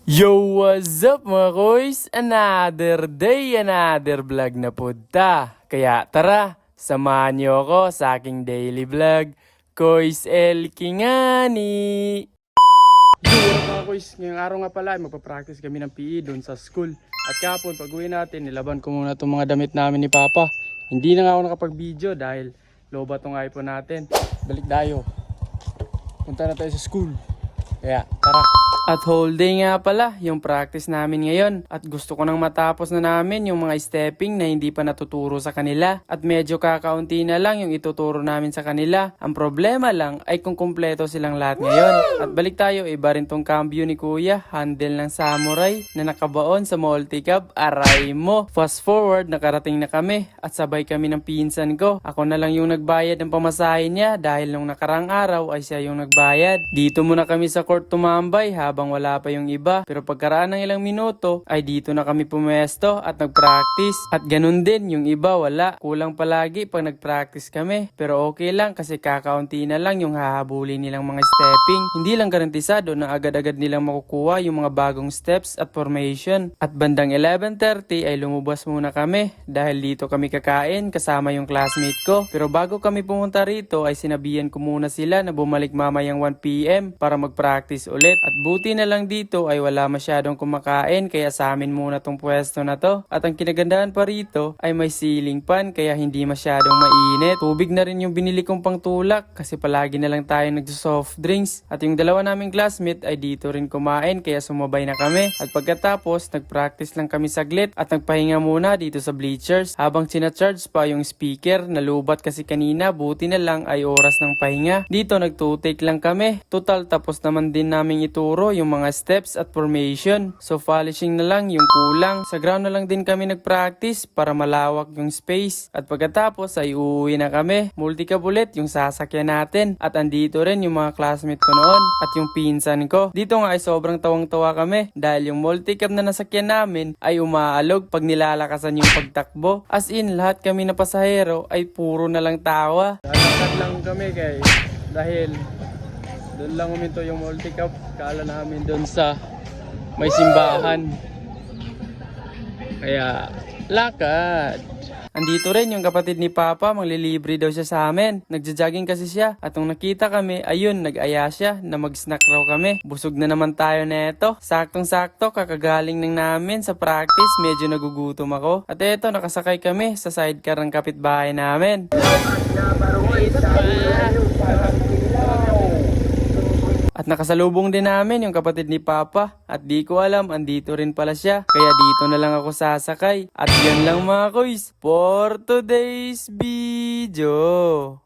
Yo, what's up mga koys? Another day, another vlog na punta. Kaya tara, samahan niyo ako sa aking daily vlog. Koys El Kingani! Yo, what up mga koys? Ngayong araw nga pala, magpa-practice kami ng PE doon sa school. At kahapon, pag uwi natin, nilaban ko muna itong mga damit namin ni Papa. Hindi na nga ako nakapag-video dahil loba tong iPhone natin. Balik tayo. Punta na tayo sa school. Kaya tara. At whole day nga pala yung practice namin ngayon. At gusto ko nang matapos na namin yung mga stepping na hindi pa natuturo sa kanila. At medyo kakaunti na lang yung ituturo namin sa kanila. Ang problema lang ay kung kumpleto silang lahat ngayon. At balik tayo, iba rin tong cambio ni Kuya. Handle ng samurai na nakabaon sa multi-cab. Aray mo! Fast forward, nakarating na kami. At sabay kami ng pinsan ko. Ako na lang yung nagbayad ng pamasahe niya dahil nung nakarang araw ay siya yung nagbayad. Dito muna kami sa court tumambay habang wala pa yung iba. Pero pagkaraan ng ilang minuto ay dito na kami pumesto at nagpractice. At ganun din yung iba wala. Kulang palagi pag nagpractice kami. Pero okay lang kasi kakaunti na lang yung hahabulin nilang mga stepping. Hindi lang garantisado na agad-agad nilang makukuha yung mga bagong steps at formation. At bandang 11:30 ay lumabas muna kami dahil dito kami kakain kasama yung classmate ko. Pero bago kami pumunta rito ay sinabihan ko muna sila na bumalik mamayang 1 PM para magpractice ulit. At buti na lang dito ay wala masyadong kumakain kaya sa amin muna tong pwesto na to. At ang kinagandahan pa rito ay may ceiling fan kaya hindi masyadong mainit. Tubig na rin yung binili kong pangtulak kasi palagi na lang tayo nagso-soft drinks. At yung dalawa naming classmate ay dito rin kumain kaya sumabay na kami. At pagkatapos nagpractice lang kami saglit at nagpahinga muna dito sa bleachers habang sinacharge pa yung speaker. Nalubat kasi kanina, buti na lang ay oras ng pahinga. Dito nag-2-take lang kami. Total tapos naman din naming ituro yung mga steps at formation. So polishing na lang yung kulang. Sa ground na lang din kami nagpractice para malawak yung space. At pagkatapos ay uuwi na kami. Multi-cab ulit yung sasakyan natin. At andito rin yung mga classmate ko noon at yung pinsan ko. Dito nga ay sobrang tawang-tawa kami dahil yung multi-cab na nasakyan namin ay umaalog pag nilalakasan yung pagtakbo. As in, lahat kami na pasahero ay puro na lang tawa. Lalakad lang kami dahil doon lang uminto yung multi-cab. Kala namin doon sa may simbahan. Kaya lakad. Andito rin yung kapatid ni Papa, manglilibre daw siya sa amin. Nagja-jogging kasi siya. At nung nakita kami, ayun, nag-aya siya na mag-snack raw kami. Busog na naman tayo neto. Saktong-sakto, kakagaling ng namin sa practice. Medyo nagugutom ako. At eto, nakasakay kami sa sidecar ng kapitbahay namin. At nakasalubong din namin yung kapatid ni Papa. At di ko alam, andito rin pala siya. Kaya dito na lang ako sasakay. At yan lang mga koys for today's video.